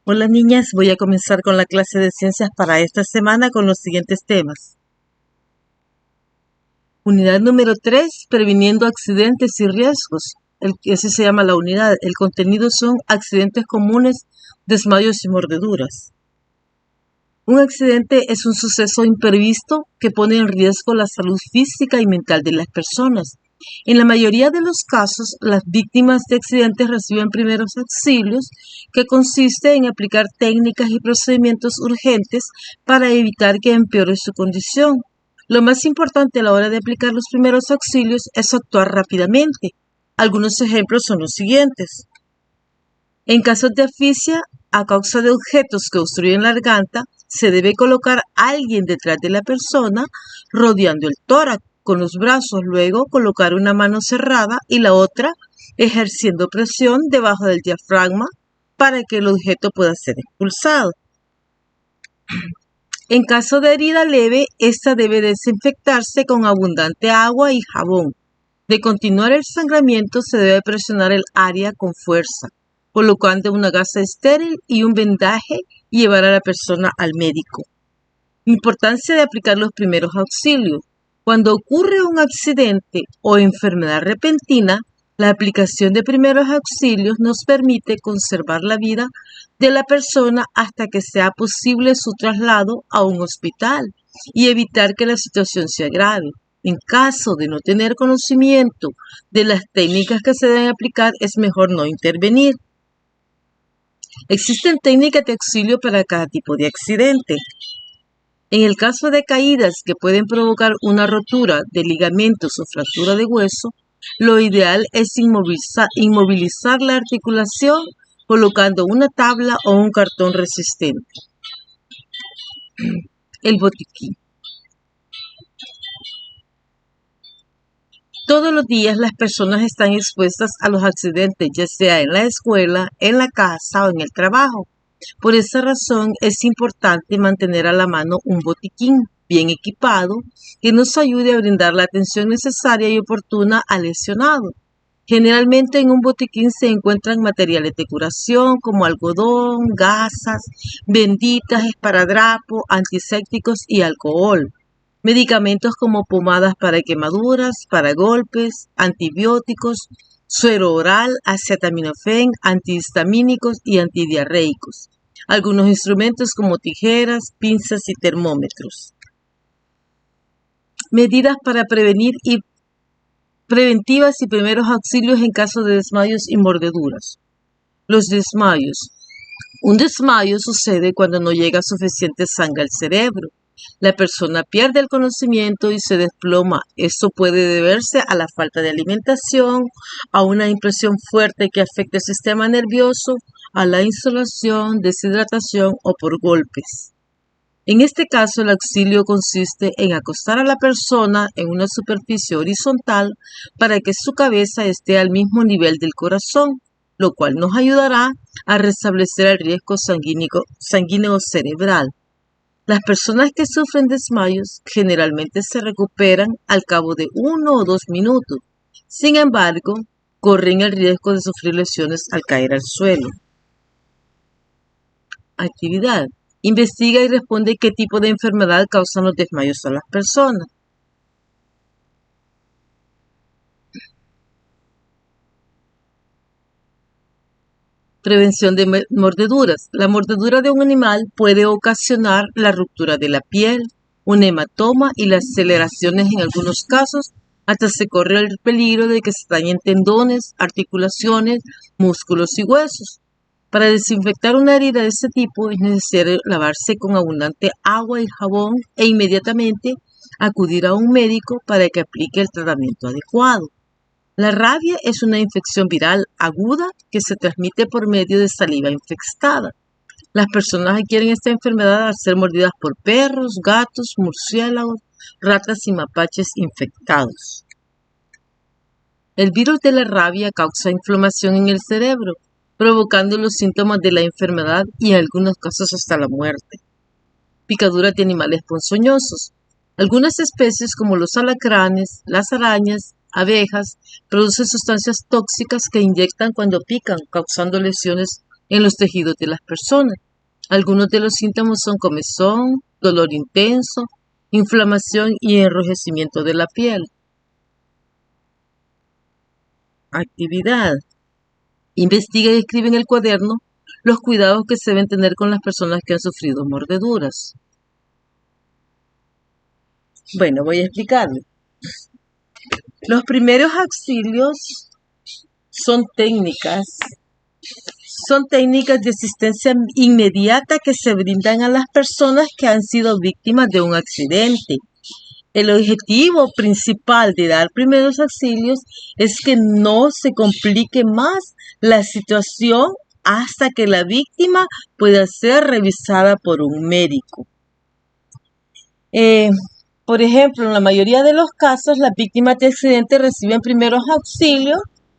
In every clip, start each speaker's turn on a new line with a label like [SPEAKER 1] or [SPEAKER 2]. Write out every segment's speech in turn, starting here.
[SPEAKER 1] Hola niñas, voy a comenzar con la clase de ciencias para esta semana con los siguientes temas. Unidad número 3, previniendo accidentes y riesgos. Ese se llama la unidad. El contenido son accidentes comunes, desmayos y mordeduras. Un accidente es un suceso imprevisto que pone en riesgo la salud física y mental de las personas. En la mayoría de los casos, las víctimas de accidentes reciben primeros auxilios, que consiste en aplicar técnicas y procedimientos urgentes para evitar que empeore su condición. Lo más importante a la hora de aplicar los primeros auxilios es actuar rápidamente. Algunos ejemplos son los siguientes. En casos de asfixia, a causa de objetos que obstruyen la garganta, se debe colocar a alguien detrás de la persona, rodeando el tórax con los brazos, luego colocar una mano cerrada y la otra ejerciendo presión debajo del diafragma para que el objeto pueda ser expulsado. En caso de herida leve, esta debe desinfectarse con abundante agua y jabón. De continuar el sangramiento, se debe presionar el área con fuerza, colocando una gasa estéril y un vendaje y llevar a la persona al médico. Importancia de aplicar los primeros auxilios. Cuando ocurre un accidente o enfermedad repentina, la aplicación de primeros auxilios nos permite conservar la vida de la persona hasta que sea posible su traslado a un hospital y evitar que la situación se agrave. En caso de no tener conocimiento de las técnicas que se deben aplicar, es mejor no intervenir. Existen técnicas de auxilio para cada tipo de accidente. En el caso de caídas que pueden provocar una rotura de ligamentos o fractura de hueso, lo ideal es inmovilizar la articulación colocando una tabla o un cartón resistente. El botiquín. Todos los días las personas están expuestas a los accidentes, ya sea en la escuela, en la casa o en el trabajo. Por esa razón es importante mantener a la mano un botiquín bien equipado que nos ayude a brindar la atención necesaria y oportuna al lesionado. Generalmente en un botiquín se encuentran materiales de curación como algodón, gasas, venditas, esparadrapo, antisépticos y alcohol. Medicamentos como pomadas para quemaduras, para golpes, antibióticos, suero oral, acetaminofén, antihistamínicos y antidiarreicos. Algunos instrumentos como tijeras, pinzas y termómetros. Medidas para preventivas y primeros auxilios en caso de desmayos y mordeduras. Los desmayos. Un desmayo sucede cuando no llega suficiente sangre al cerebro. La persona pierde el conocimiento y se desploma. Esto puede deberse a la falta de alimentación, a una impresión fuerte que afecta el sistema nervioso, a la insolación, deshidratación o por golpes. En este caso, el auxilio consiste en acostar a la persona en una superficie horizontal para que su cabeza esté al mismo nivel del corazón, lo cual nos ayudará a restablecer el riesgo sanguíneo cerebral. Las personas que sufren desmayos generalmente se recuperan al cabo de 1 o 2 minutos. Sin embargo, corren el riesgo de sufrir lesiones al caer al suelo. Actividad. Investiga y responde qué tipo de enfermedad causan los desmayos a las personas. Prevención de mordeduras. La mordedura de un animal puede ocasionar la ruptura de la piel, un hematoma y las aceleraciones en algunos casos. Hasta se corre el peligro de que se dañen tendones, articulaciones, músculos y huesos. Para desinfectar una herida de este tipo es necesario lavarse con abundante agua y jabón e inmediatamente acudir a un médico para que aplique el tratamiento adecuado. La rabia es una infección viral aguda que se transmite por medio de saliva infectada. Las personas adquieren esta enfermedad al ser mordidas por perros, gatos, murciélagos, ratas y mapaches infectados. El virus de la rabia causa inflamación en el cerebro, provocando los síntomas de la enfermedad y en algunos casos hasta la muerte. Picaduras de animales ponzoñosos. Algunas especies como los alacranes, las arañas, abejas, producen sustancias tóxicas que inyectan cuando pican, causando lesiones en los tejidos de las personas. Algunos de los síntomas son comezón, dolor intenso, inflamación y enrojecimiento de la piel. Actividad. Investiga y escribe en el cuaderno los cuidados que se deben tener con las personas que han sufrido mordeduras. Bueno, voy a explicarle. Los primeros auxilios son técnicas de asistencia inmediata que se brindan a las personas que han sido víctimas de un accidente. El objetivo principal de dar primeros auxilios es que no se complique más la situación hasta que la víctima pueda ser revisada por un médico. Por ejemplo, en la mayoría de los casos, las víctimas de accidentes reciben primeros auxilios,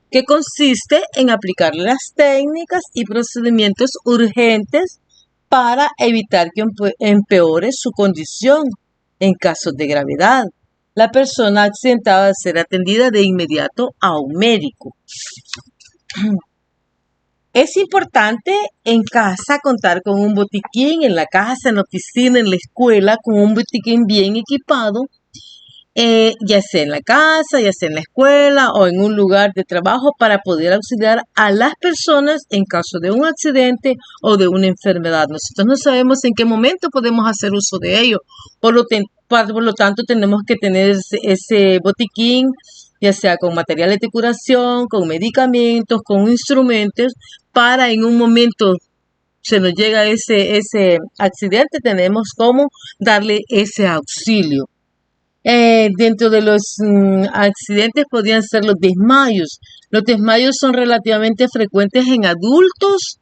[SPEAKER 1] que consiste en aplicar las técnicas y procedimientos urgentes para evitar que empeore su condición. En casos de gravedad, la persona accidentada debe ser atendida de inmediato a un médico. Es importante en casa contar con un botiquín, en la casa, en la oficina, en la escuela, con un botiquín bien equipado, ya sea en la casa, ya sea en la escuela o en un lugar de trabajo, para poder auxiliar a las personas en caso de un accidente o de una enfermedad. Nosotros no sabemos en qué momento podemos hacer uso de ello, por lo tanto tenemos que tener ese botiquín, ya sea con materiales de curación, con medicamentos, con instrumentos, para en un momento se nos llega ese accidente, tenemos cómo darle ese auxilio. Dentro de los accidentes podrían ser los desmayos. Los desmayos son relativamente frecuentes en adultos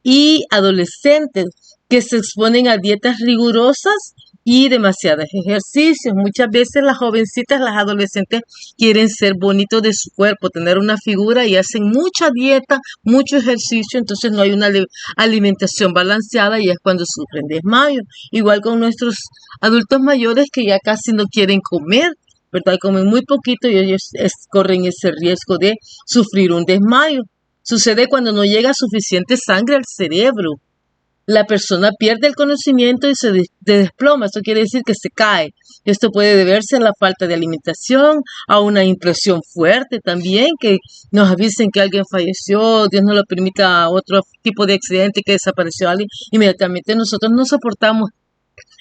[SPEAKER 1] y adolescentes que se exponen a dietas rigurosas y demasiados ejercicios. Muchas veces las jovencitas, las adolescentes quieren ser bonitos de su cuerpo, tener una figura, y hacen mucha dieta, mucho ejercicio, entonces no hay una alimentación balanceada y es cuando sufren desmayo. Igual con nuestros adultos mayores que ya casi no quieren comer, ¿verdad? Comen muy poquito y ellos corren ese riesgo de sufrir un desmayo. Sucede cuando no llega suficiente sangre al cerebro. La persona pierde el conocimiento y se desploma. Esto quiere decir que se cae. Esto puede deberse a la falta de alimentación, a una impresión fuerte también, que nos avisen que alguien falleció, Dios no lo permita, otro tipo de accidente, que desapareció alguien. Inmediatamente nosotros no soportamos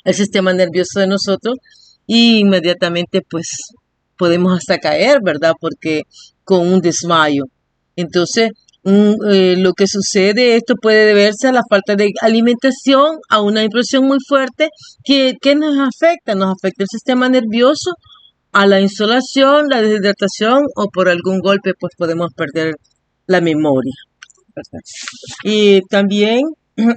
[SPEAKER 1] el sistema nervioso de nosotros y inmediatamente pues podemos hasta caer, ¿verdad? Porque con un desmayo. Entonces, lo que sucede, esto puede deberse a la falta de alimentación, a una impresión muy fuerte que nos afecta el sistema nervioso, a la insolación, la deshidratación, o por algún golpe pues podemos perder la memoria, ¿verdad? Y también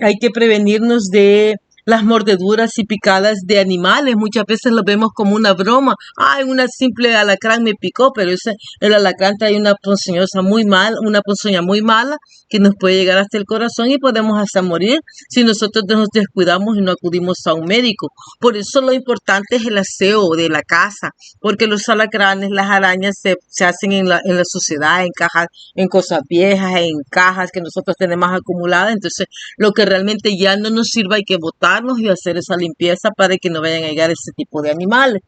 [SPEAKER 1] hay que prevenirnos de las mordeduras y picadas de animales. Muchas veces lo vemos como una broma. Ay, una simple alacrán me picó, pero el alacrán trae una ponzoña muy mala que nos puede llegar hasta el corazón y podemos hasta morir si nosotros nos descuidamos y no acudimos a un médico. Por eso lo importante es el aseo de la casa, porque los alacranes, las arañas se hacen en la suciedad, en cajas, en cosas viejas, en cajas que nosotros tenemos acumuladas. Entonces, lo que realmente ya no nos sirva hay que botarnos y hacer esa limpieza para que no vayan a llegar ese tipo de animales.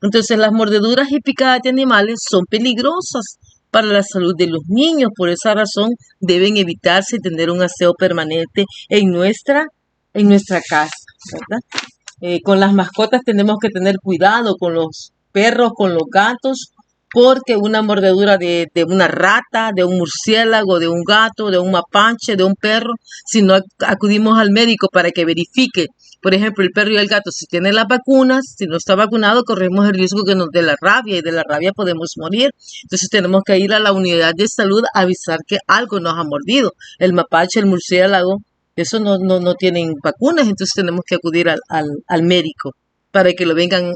[SPEAKER 1] Entonces, las mordeduras y picadas de animales son peligrosas para la salud de los niños. Por esa razón, deben evitarse y tener un aseo permanente en nuestra casa, ¿verdad? Con las mascotas tenemos que tener cuidado, con los perros, con los gatos, porque una mordedura de una rata, de un murciélago, de un gato, de un mapache, de un perro, si no acudimos al médico para que verifique, por ejemplo, el perro y el gato, si tienen las vacunas, si no está vacunado, corremos el riesgo que nos dé la rabia, y de la rabia podemos morir. Entonces tenemos que ir a la unidad de salud a avisar que algo nos ha mordido. El mapache, el murciélago, eso no tienen vacunas, entonces tenemos que acudir al médico para que lo vengan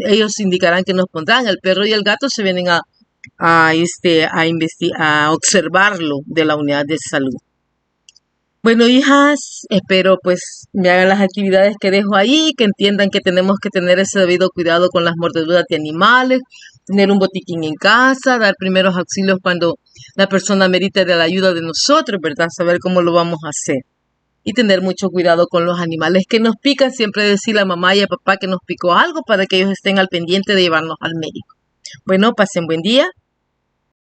[SPEAKER 1] ellos indicarán que nos pondrán. El perro y el gato se vienen a observarlo de la unidad de salud. Bueno, hijas, espero pues me hagan las actividades que dejo ahí, que entiendan que tenemos que tener ese debido cuidado con las mordeduras de animales, Tener un botiquín en casa, dar primeros auxilios cuando la persona merita de la ayuda de nosotros, ¿verdad? Saber cómo lo vamos a hacer. Y tener mucho cuidado con los animales que nos pican. Siempre decirle a mamá y a papá que nos picó algo para que ellos estén al pendiente de llevarnos al médico. Bueno, pasen buen día.